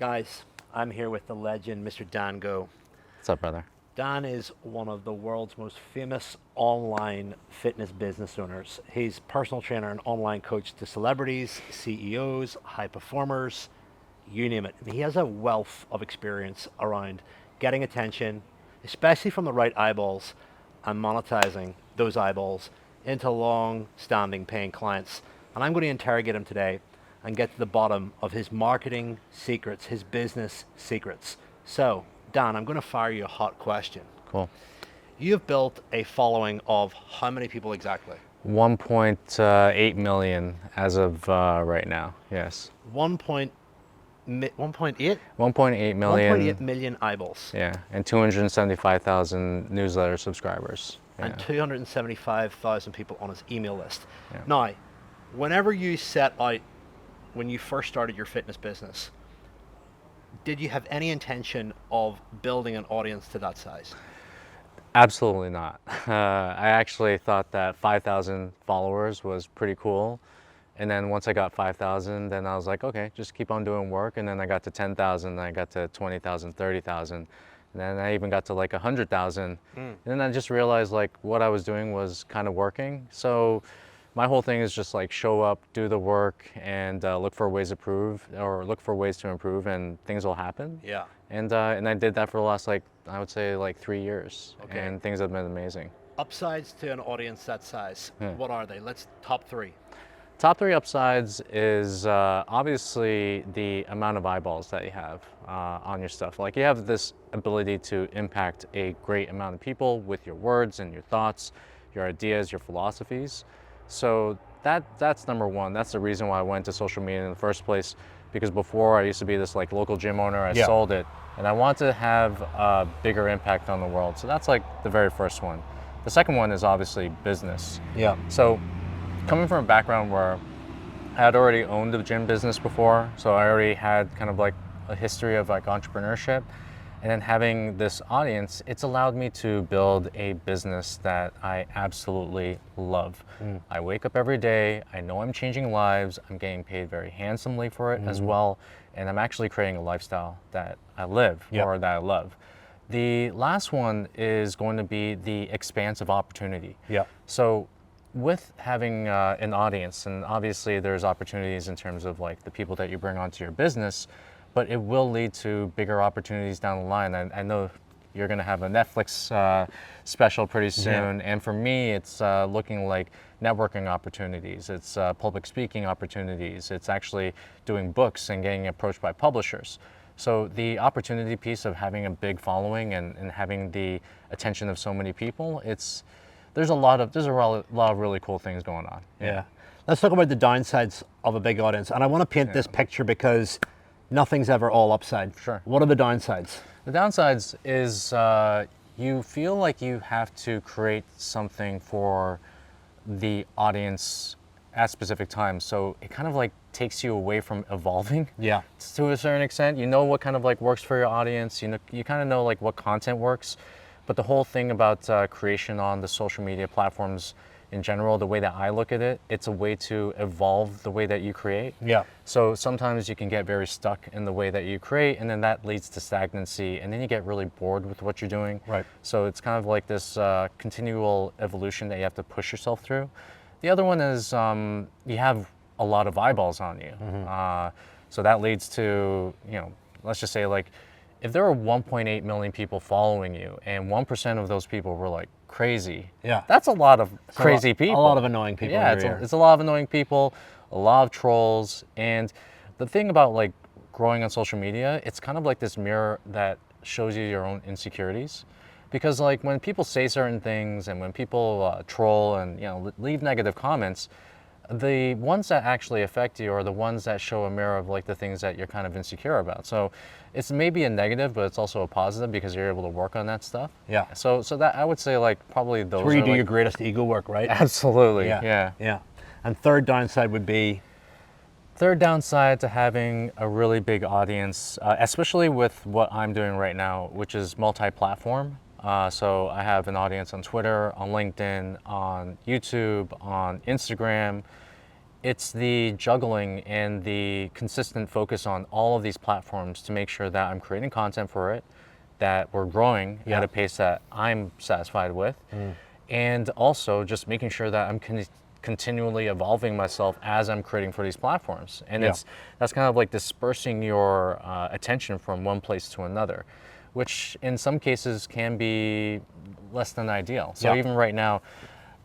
Guys, I'm here with the legend, Mr. Dan Go. What's up, brother? Dan is one of the world's most famous online fitness business owners. He's personal trainer and online coach to celebrities, CEOs, high performers, you name it. And he has a wealth of experience around getting attention, especially from the right eyeballs, and monetizing those eyeballs into long-standing paying clients. And I'm going to interrogate him today and get to the bottom of his marketing secrets, his business secrets. So, Dan, I'm going to fire you a hot question. Cool. You have built a following of how many people exactly? 1.8 million as of right now. Yes. 1.8? 1.8 1.8 million. million eyeballs. Yeah, and 275,000 newsletter subscribers. Yeah. And 275,000 people on his email list. Yeah. Now, whenever you set out, when you first started your fitness business, did you have any intention of building an audience to that size? Absolutely not. I actually thought that 5,000 followers was pretty cool. And then once I got 5,000, then I was like, okay, just keep on doing work. And then I got to 10,000, then I got to 20,000, 30,000. And then I even got to like 100,000. And then I just realized like what I was doing was kind of working. So my whole thing is just like show up, do the work, and look for ways to improve, and things will happen. Yeah. And I did that for the last I would say 3 years. Okay. And things have been amazing. Upsides to an audience that size, Yeah. what are they? Let's top three. Top three upsides is obviously the amount of eyeballs that you have on your stuff. Like you have this ability to impact a great amount of people with your words and your thoughts, your ideas, your philosophies. So that's number one. That's the reason why I went to social media in the first place, because before I used to be this local gym owner. I sold it, and I want to have a bigger impact on the world. So that's the very first one. The second one is obviously business. Yeah. So coming from a background where I had already owned a gym business before, so I already had kind of a history of entrepreneurship, and then having this audience, it's allowed me to build a business that I absolutely love. I wake up every day, I know I'm changing lives, I'm getting paid very handsomely for it as well, and I'm actually creating a lifestyle that I live or that I love. The last one is going to be the expansive opportunity. Yeah. So with having an audience, and obviously there's opportunities in terms of the people that you bring onto your business, but it will lead to bigger opportunities down the line. I know you're going to have a Netflix special pretty soon, and for me, it's looking like networking opportunities, it's public speaking opportunities, it's actually doing books and getting approached by publishers. So the opportunity piece of having a big following and having the attention of so many people, there's a lot of really cool things going on. Yeah. Let's talk about the downsides of a big audience. And I want to paint this picture because nothing's ever all upside. Sure. What are the downsides? The downsides is you feel like you have to create something for the audience at specific times. So it kind of takes you away from evolving. Yeah. To a certain extent, you know what kind of works for your audience. You kind of know what content works. But the whole thing about creation on the social media platforms in general, the way that I look at it, it's a way to evolve the way that you create. Yeah. So sometimes you can get very stuck in the way that you create, and then that leads to stagnancy, and then you get really bored with what you're doing. Right. So it's kind of like this continual evolution that you have to push yourself through. The other one is you have a lot of eyeballs on you. So that leads to, let's just say if there were 1.8 million people following you and 1% of those people were crazy, that's a lot of crazy people. A lot of annoying people. Yeah, it's a lot of annoying people, a lot of trolls. And the thing about growing on social media, it's kind of like this mirror that shows you your own insecurities. Because when people say certain things and when people troll and leave negative comments, the ones that actually affect you are the ones that show a mirror of the things that you're kind of insecure about. So it's maybe a negative, but it's also a positive because you're able to work on that stuff. Yeah. So that I would say probably those. It's where you do your greatest ego work, right? Absolutely. Yeah. And third downside would be? Third downside to having a really big audience, especially with what I'm doing right now, which is multi-platform. So I have an audience on Twitter, on LinkedIn, on YouTube, on Instagram. It's the juggling and the consistent focus on all of these platforms to make sure that I'm creating content for it, that we're growing at a pace that I'm satisfied with, and also just making sure that I'm continually evolving myself as I'm creating for these platforms. And that's kind of like dispersing your attention from one place to another, which in some cases can be less than ideal. So even right now,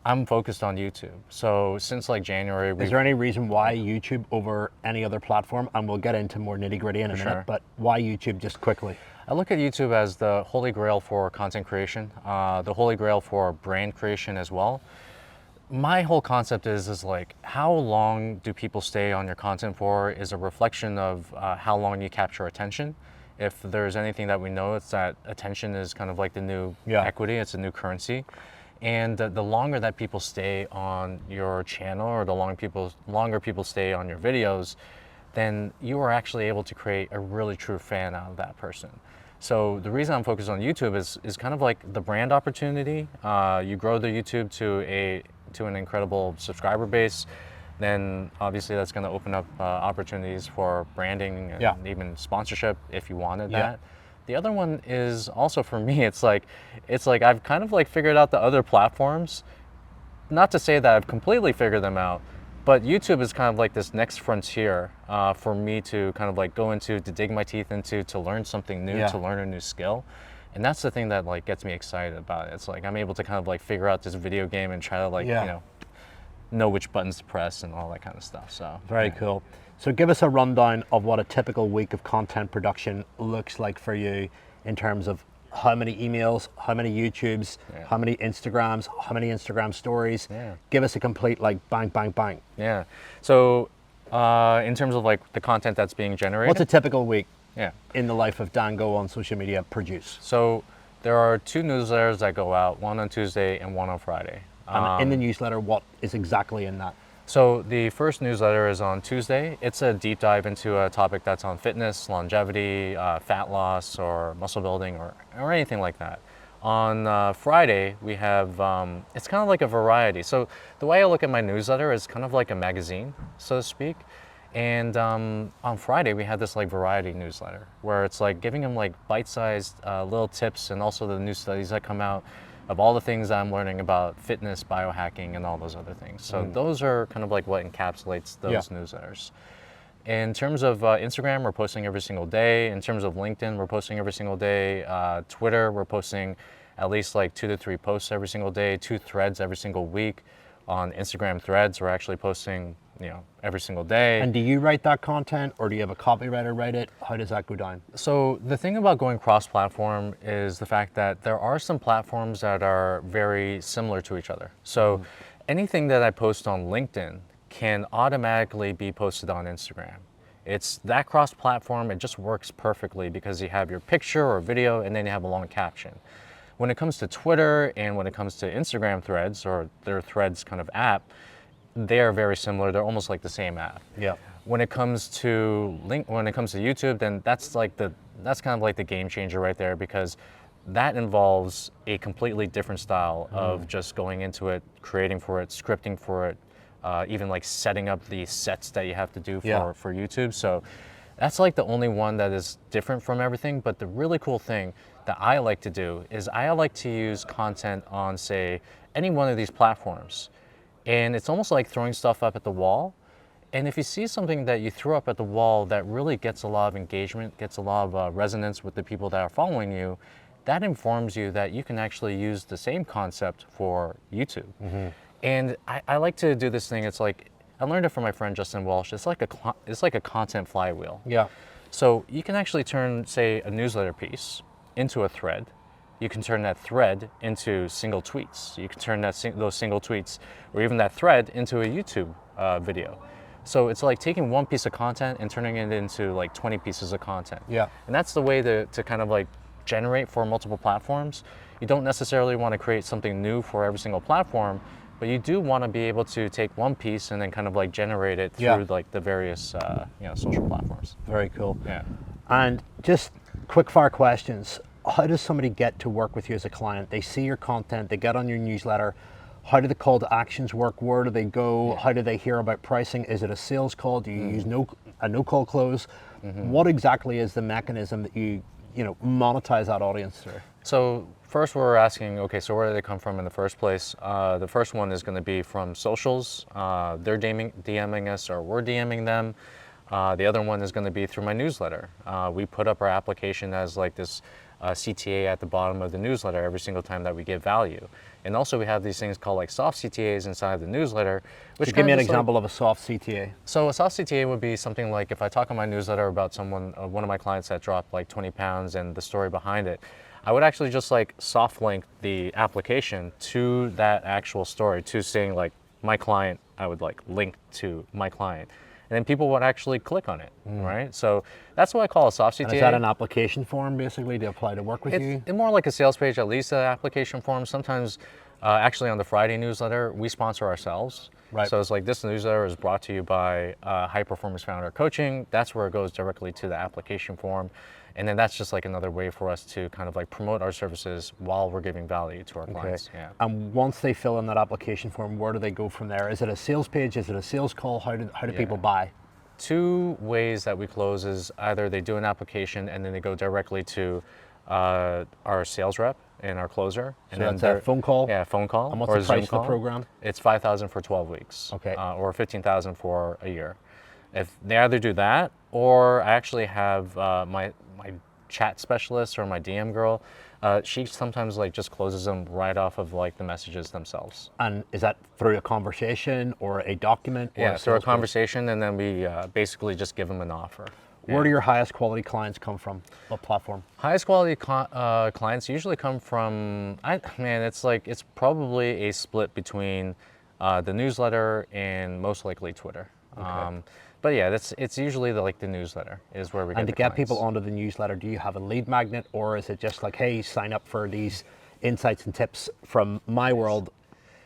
I'm focused on YouTube. So since like January, is there any reason why YouTube over any other platform? And we'll get into more nitty gritty in a minute, but why YouTube just quickly? I look at YouTube as the holy grail for content creation, the holy grail for brand creation as well. My whole concept is like, how long do people stay on your content for is a reflection of how long you capture attention. If there's anything that we know, it's that attention is kind of like the new equity, it's a new currency. And the longer that people stay on your channel, or the longer people stay on your videos, then you are actually able to create a really true fan out of that person. So the reason I'm focused on YouTube is kind of like the brand opportunity. You grow the YouTube to an incredible subscriber base, then obviously that's going to open up opportunities for branding and even sponsorship if you wanted that. The other one is also, for me, it's like I've kind of like figured out the other platforms. Not to say that I've completely figured them out, but YouTube is kind of like this next frontier for me to kind of like go into, to dig my teeth into, to learn something new, to learn a new skill. And that's the thing that like gets me excited about it. It's like I'm able to kind of like figure out this video game and try to like, you know which buttons to press and all that kind of stuff. So very cool. So give us a rundown of what a typical week of content production looks like for you in terms of how many emails, how many YouTubes, how many Instagrams, how many Instagram stories. Give us a complete like bang, bang, bang. Yeah. So in terms of like the content that's being generated. What's a typical week in the life of Dan Go on social media produce? So there are 2 newsletters that go out, one on Tuesday and one on Friday. And in the newsletter, what is exactly in that? So the first newsletter is on Tuesday. It's a deep dive into a topic that's on fitness, longevity, fat loss, or muscle building, or anything like that. On Friday, we have, it's kind of like a variety. So the way I look at my newsletter is kind of like a magazine, so to speak. And on Friday, we had this like variety newsletter where it's like giving them like bite-sized little tips, and also the new studies that come out of all the things that I'm learning about fitness, biohacking, and all those other things. So those are kind of like what encapsulates those newsletters. In terms of Instagram, we're posting every single day. In terms of LinkedIn, we're posting every single day. Twitter, we're posting at least like 2 to 3 posts every single day, 2 threads every single week. On Instagram threads, we're actually posting, every single day. And do you write that content, or do you have a copywriter write it? How does that go down? So the thing about going cross-platform is the fact that there are some platforms that are very similar to each other. So anything that I post on LinkedIn can automatically be posted on Instagram. It's that cross-platform, it just works perfectly because you have your picture or video and then you have a long caption. When it comes to Twitter and when it comes to Instagram threads, or their threads kind of app, they are very similar. They're almost like the same app. When it comes to YouTube, then that's kind of like the game changer right there, because that involves a completely different style of just going into it, creating for it, scripting for it, even like setting up the sets that you have to do for YouTube. So that's like the only one that is different from everything. But the really cool thing that I like to do is I like to use content on, say, any one of these platforms. And it's almost like throwing stuff up at the wall. And if you see something that you threw up at the wall that really gets a lot of engagement, gets a lot of resonance with the people that are following you, that informs you that you can actually use the same concept for YouTube. And I like to do this thing. It's like, I learned it from my friend Justin Walsh. It's like a content flywheel. So you can actually turn, say, a newsletter piece into a thread. You can turn that thread into single tweets. You can turn those single tweets, or even that thread, into a YouTube video. So it's like taking one piece of content and turning it into like 20 pieces of content. And that's the way to kind of like generate for multiple platforms. You don't necessarily want to create something new for every single platform, but you do want to be able to take one piece and then kind of like generate it through like the various social platforms. Very cool. And just quick fire questions. How does somebody get to work with you as a client? They see your content, they get on your newsletter. How do the call to actions work? Where do they go? Yeah. How do they hear about pricing? Is it a sales call? Do you use a no call close? What exactly is the mechanism that you monetize that audience through? So first we're asking, okay, so where do they come from in the first place? The first one is going to be from socials. They're DMing us or we're DMing them. The other one is going to be through my newsletter. We put up our application as like this CTA at the bottom of the newsletter every single time that we give value. And also we have these things called like soft CTAs inside of the newsletter. Which So give me an just example of a soft CTA. So a soft CTA would be something like if I talk in my newsletter about someone, one of my clients that dropped like 20 pounds and the story behind it, I would actually just like soft link the application to that actual story, to saying like my client, I would like link to my client. And then people would actually click on it, right? So that's what I call a soft CTA. And is that an application form basically to apply to work with you? It's more like a sales page, at least an application form. Sometimes, actually on the Friday newsletter, we sponsor ourselves. Right. So it's like this newsletter is brought to you by High Performance Founder Coaching. That's where it goes directly to the application form. And then that's just like another way for us to kind of like promote our services while we're giving value to our clients. Yeah. And once they fill in that application form, where do they go from there? Is it a sales page? Is it a sales call? How do people buy? Two ways that we close is either they do an application and then they go directly to our sales rep and our closer. And So then that's a phone call? Yeah, phone call. And what's or the a Zoom price of the call. program? It's $5,000 for 12 weeks. Okay. Or $15,000 for a year. If they either do that, or I actually have my chat specialist or my DM girl, she sometimes like just closes them right off of like the messages themselves. And is that through a conversation or a document? Or Yeah, a through a sales page? conversation, and then we basically just give them an offer. Where do your highest quality clients come from? What platform? Highest quality clients usually come from, it's probably a split between the newsletter and most likely Twitter. Okay. But yeah, it's usually the newsletter is where we get And to the get clients. people onto the newsletter, do you have a lead magnet, or is it just like, hey, sign up for these insights and tips from my world,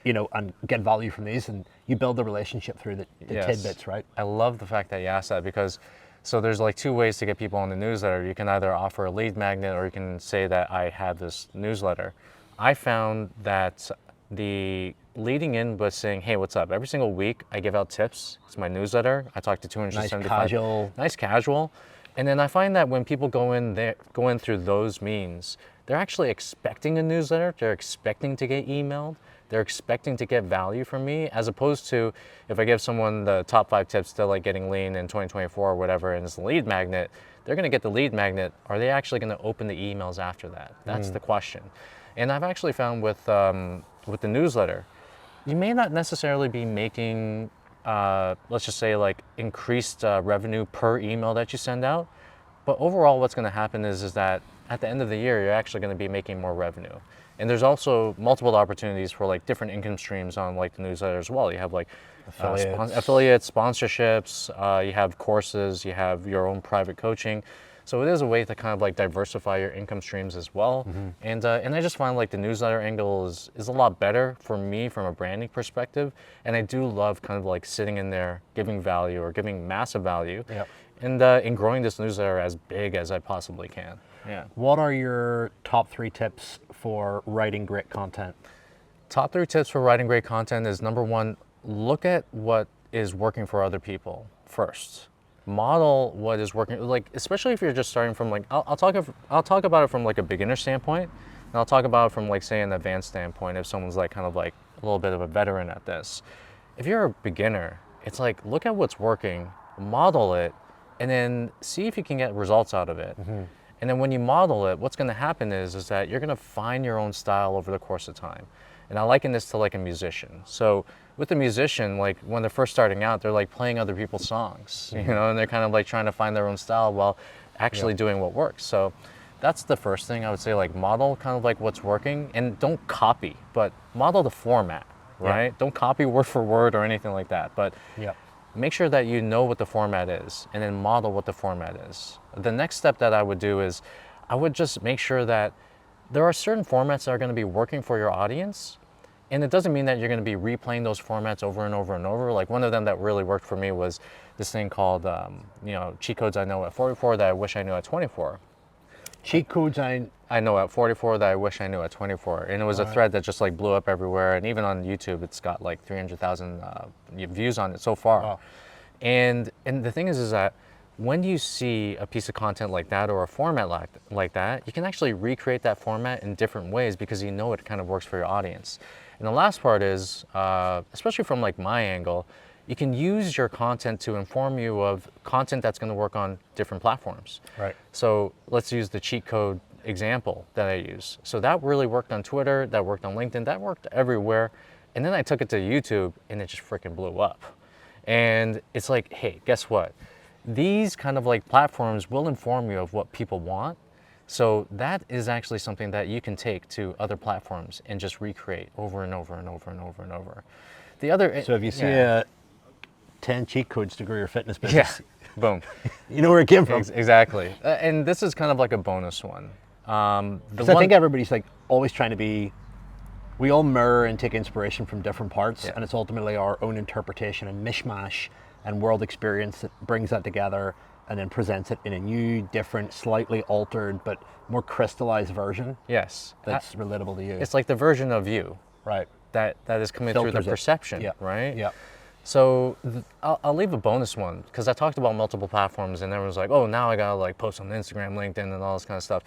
and get value from these, and you build the relationship through the Yes. tidbits, right? I love the fact that you asked that, because so there's like two ways to get people on the newsletter. You can either offer a lead magnet, or you can say that I have this newsletter. I found that the leading in was saying, hey, what's up? Every single week I give out tips. It's my newsletter. I talk to 275. Nice casual. And then I find that when people go in through those means, they're actually expecting a newsletter. They're expecting to get emailed. They're expecting to get value from me, as opposed to if I give someone the top 5 tips to like getting lean in 2024 or whatever, and it's a lead magnet, they're going to get the lead magnet. Are they actually going to open the emails after that? That's the question. And I've actually found with the newsletter, you may not necessarily be making, let's just say like increased revenue per email that you send out, but overall what's going to happen is that at the end of the year, you're actually going to be making more revenue. And there's also multiple opportunities for like different income streams on like the newsletter as well. You have like affiliates, sponsorships, you have courses, you have your own private coaching. So it is a way to kind of like diversify your income streams as well. And I just find like the newsletter angle is a lot better for me from a branding perspective. And I do love kind of like sitting in there, giving value or giving massive value, Yep. and growing this newsletter as big as I possibly can. Yeah. What are your top 3 tips for writing great content? Top 3 tips for writing great content is, number 1, look at what is working for other people first. Model what is working, like especially if you're just starting from like, I'll talk about it from like a beginner standpoint, and I'll talk about it from like say an advanced standpoint if someone's like kind of like a little bit of a veteran at this. If you're a beginner, it's like look at what's working, model it, and then see if you can get results out of it. And then when you model it, what's going to happen is that you're going to find your own style over the course of time. And I liken this to like a musician. So with a musician, like when they're first starting out, they're like playing other people's songs, and they're kind of like trying to find their own style while actually doing what works. So that's the first thing I would say, like model kind of like what's working, and don't copy, but model the format, right? Don't copy word for word or anything like that, but make sure that you know what the format is, and then model what the format is. The next step that I would do is I would just make sure that there are certain formats that are going to be working for your audience. And it doesn't mean that you're going to be replaying those formats over and over and over. Like one of them that really worked for me was this thing called, cheat codes I know at 44 that I wish I knew at 24. Cheat codes I know at 44 that I wish I knew at 24. And it was a thread that just like blew up everywhere. And even on YouTube, it's got like 300,000 views on it so far. Wow. And the thing is that when you see a piece of content like that or a format like that, you can actually recreate that format in different ways because you know it kind of works for your audience. And the last part is, especially from like my angle, you can use your content to inform you of content that's going to work on different platforms. Right. So let's use the cheat code example that I use. So that really worked on Twitter, that worked on LinkedIn, that worked everywhere. And then I took it to YouTube and it just freaking blew up. And it's like, hey, guess what? These kind of like platforms will inform you of what people want. So that is actually something that you can take to other platforms and just recreate over and over and over and over and over. The other, So if you see 10 cheat codes to grow your fitness business, boom. you know where it came from. Exactly. And this is kind of like a bonus one. I think everybody's like always trying to be, we all mirror and take inspiration from different parts, and it's ultimately our own interpretation and mishmash and world experience that brings that together and then presents it in a new, different, slightly altered, but more crystallized version. Yes. That's relatable to you. It's like the version of you. Right. That is coming through the Filters it. perception, Yeah. right? Yeah. So I'll leave a bonus one because I talked about multiple platforms and everyone's like, oh, now I gotta like post on Instagram, LinkedIn, and all this kind of stuff.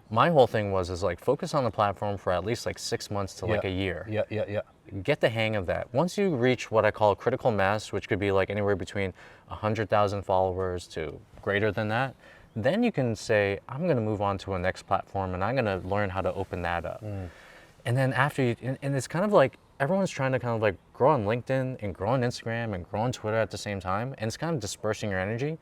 My whole thing is like focus on the platform for at least like 6 months to like a year. Yeah. Get the hang of that. Once you reach what I call critical mass, which could be like anywhere between 100,000 followers to greater than that, then you can say, I'm gonna move on to a next platform and I'm gonna learn how to open that up. And then after you, and it's kind of like, everyone's trying to kind of like grow on LinkedIn and grow on Instagram and grow on Twitter at the same time, and it's kind of dispersing your energy.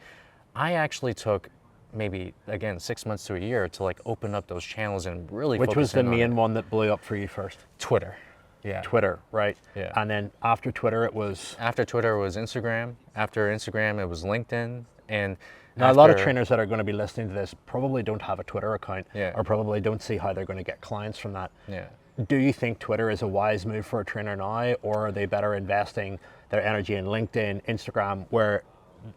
I actually took maybe, again, 6 months to a year to like open up those channels and really Which was focus the in on main it. one that blew up for you first? Twitter. Yeah. Twitter, right? Yeah. And then after Twitter, it was... After Twitter it was Instagram. After Instagram it was LinkedIn. And Now, a lot of trainers that are going to be listening to this probably don't have a Twitter account, Yeah. or probably don't see how they're going to get clients from that. Yeah. Do you think Twitter is a wise move for a trainer now, or are they better investing their energy in LinkedIn, Instagram, where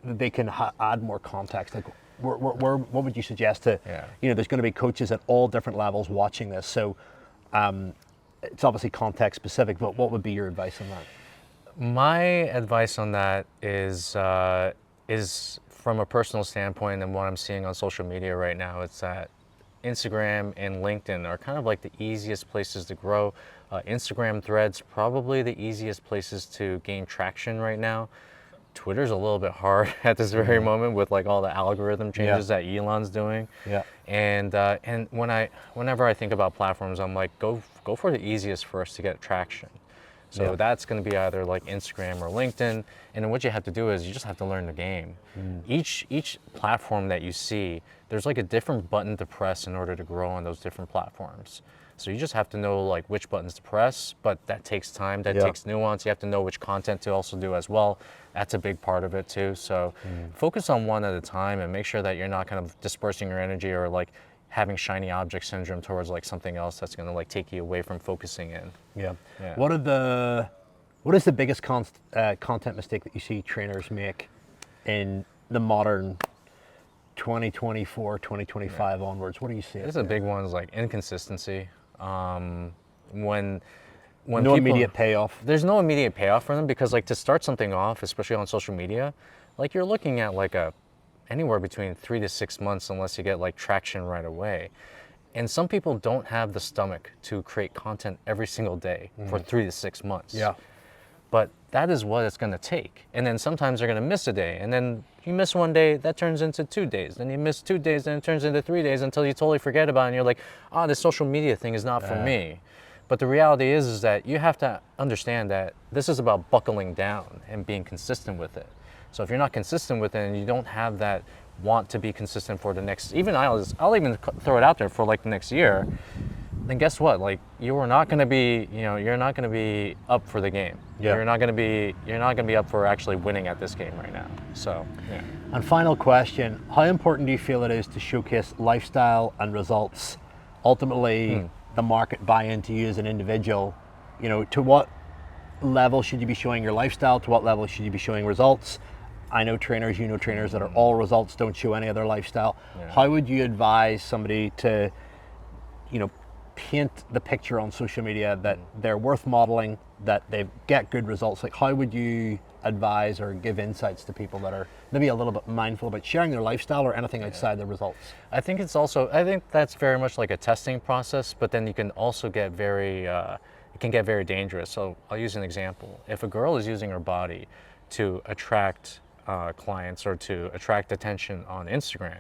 they can add more context? Like, what would you suggest to, there's going to be coaches at all different levels watching this, so it's obviously context specific, but what would be your advice on that? My advice on that is from a personal standpoint and what I'm seeing on social media right now. It's that Instagram and LinkedIn are kind of like the easiest places to grow. Instagram threads, probably the easiest places to gain traction right now. Twitter's a little bit hard at this very moment with like all the algorithm changes that Elon's doing. Yeah. And whenever I think about platforms, I'm like, go for the easiest first to get traction. So that's going to be either like Instagram or LinkedIn. And then what you have to do is you just have to learn the game. Each platform that you see, there's like a different button to press in order to grow on those different platforms. So you just have to know like which buttons to press, but that takes time, that takes nuance. You have to know which content to also do as well. That's a big part of it too. So focus on one at a time and make sure that you're not kind of dispersing your energy or like having shiny object syndrome towards like something else that's going to like take you away from focusing in. Yeah. What is the biggest content mistake that you see trainers make in the modern 2024, 2025 onwards? What do you see? There's a big one is like inconsistency. When no people, immediate payoff. There's no immediate payoff for them because like to start something off, especially on social media, like you're looking at like anywhere between 3 to 6 months unless you get like traction right away. And some people don't have the stomach to create content every single day for 3 to 6 months. Yeah. But that is what it's going to take. And then sometimes they're going to miss a day. And then you miss one day, that turns into 2 days. Then you miss 2 days, then it turns into 3 days until you totally forget about it. And you're like, oh, this social media thing is not for me. But the reality is that you have to understand that this is about buckling down and being consistent with it. So if you're not consistent with it and you don't have that want to be consistent for the next, even I'll even throw it out there for like the next year, then guess what? Like you're not going to be up for the game. Yeah. You're not going to be up for actually winning at this game right now. So, yeah. And final question, how important do you feel it is to showcase lifestyle and results? Ultimately, the market buy into you as an individual. To what level should you be showing your lifestyle? To what level should you be showing results? I know trainers, trainers that are all results, don't show any of their lifestyle. How would you advise somebody to you know, paint the picture on social media that they're worth modeling, that they get good results? Like, how would you advise or give insights to people that are maybe a little bit mindful about sharing their lifestyle or anything outside the results? I think it's also, I think that's very much like a testing process, but then you can also get very, it can get very dangerous. So I'll use an example. If a girl is using her body to attract clients or to attract attention on Instagram,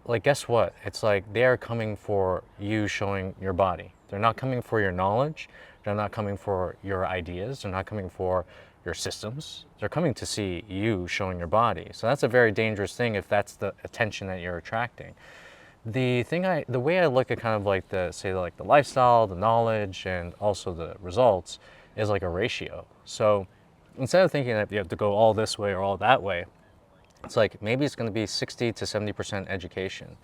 like, guess what? It's like they are coming for you showing your body. They're not coming for your knowledge. They're not coming for your ideas. They're not coming for your systems. They're coming to see you showing your body. So that's a very dangerous thing if that's the attention that you're attracting. The way I look at kind of like the lifestyle, the knowledge, and also the results is like a ratio. So instead of thinking that you have to go all this way or all that way, it's like maybe it's going to be 60 to 70% education,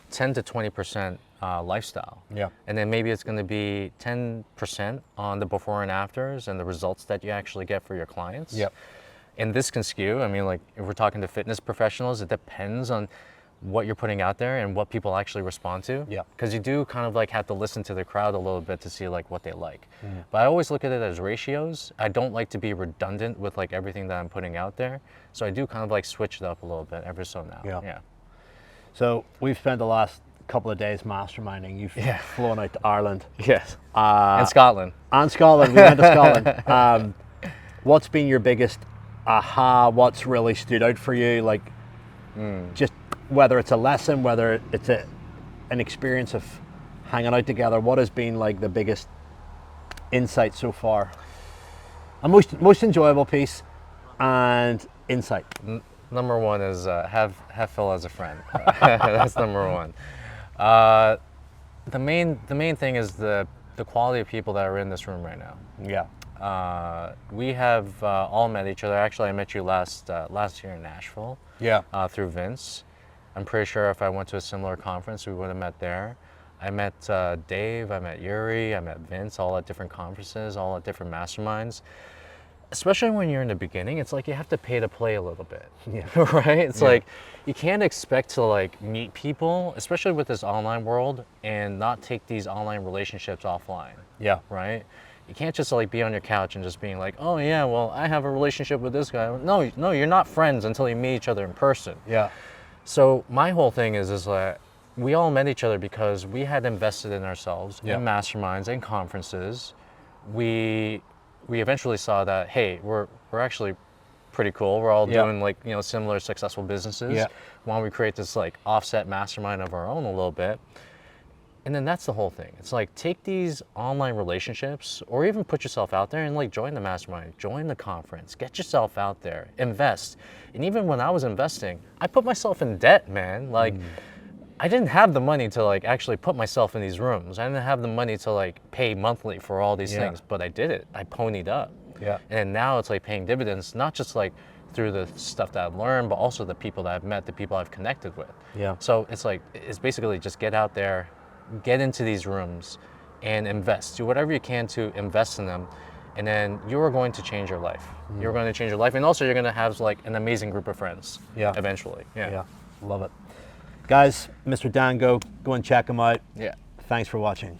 10 to 20% lifestyle. Yeah. And then maybe it's going to be 10% on the before and afters and the results that you actually get for your clients. Yep. And this can skew. I mean, like if we're talking to fitness professionals, it depends on what you're putting out there and what people actually respond to. Yeah. Because you do kind of like have to listen to the crowd a little bit to see like what they like. But I always look at it as ratios. I don't like to be redundant with like everything that I'm putting out there. So I do kind of like switch it up a little bit every so now. Yeah. So we've spent the last couple of days masterminding. You've flown out to Ireland. Yes. And Scotland. And Scotland. We went to Scotland. What's been your biggest aha? What's really stood out for you? Like, just whether it's a lesson, whether it's an experience of hanging out together, what has been like the biggest insight so far? A most enjoyable piece and insight. Number one is have Phil as a friend. That's number one. The main thing is the quality of people that are in this room right now. Yeah. We have all met each other. Actually, I met you last year in Nashville. Yeah. Through Vince. I'm pretty sure if I went to a similar conference, we would have met there. I met Dave, I met Yuri, I met Vince, all at different conferences, all at different masterminds. Especially when you're in the beginning, it's like you have to pay to play a little bit. Yeah. Right? It's like you can't expect to like meet people, especially with this online world, and not take these online relationships offline. Yeah. Right? You can't just like be on your couch and just being like, oh yeah, well I have a relationship with this guy. No, you're not friends until you meet each other in person. Yeah. So my whole thing is that we all met each other because we had invested in ourselves in masterminds and conferences. We eventually saw that, hey, we're actually pretty cool. We're all doing like, you know, similar successful businesses. Yeah. Why don't we create this like offset mastermind of our own a little bit? And then that's the whole thing. It's like take these online relationships or even put yourself out there and like join the mastermind, join the conference, get yourself out there, invest. And even when I was investing, I put myself in debt, man. Like I didn't have the money to like actually put myself in these rooms. I didn't have the money to like pay monthly for all these things, but I did it. I ponied up. Yeah. And now it's like paying dividends, not just like through the stuff that I've learned, but also the people that I've met, the people I've connected with. Yeah. So it's like, it's basically just get out there, get into these rooms and invest. Do whatever you can to invest in them. And then you're going to change your life. You're going to change your life. And also you're going to have like an amazing group of friends eventually. Yeah. Love it. Guys, Mr. Dango, go and check him out. Yeah. Thanks for watching.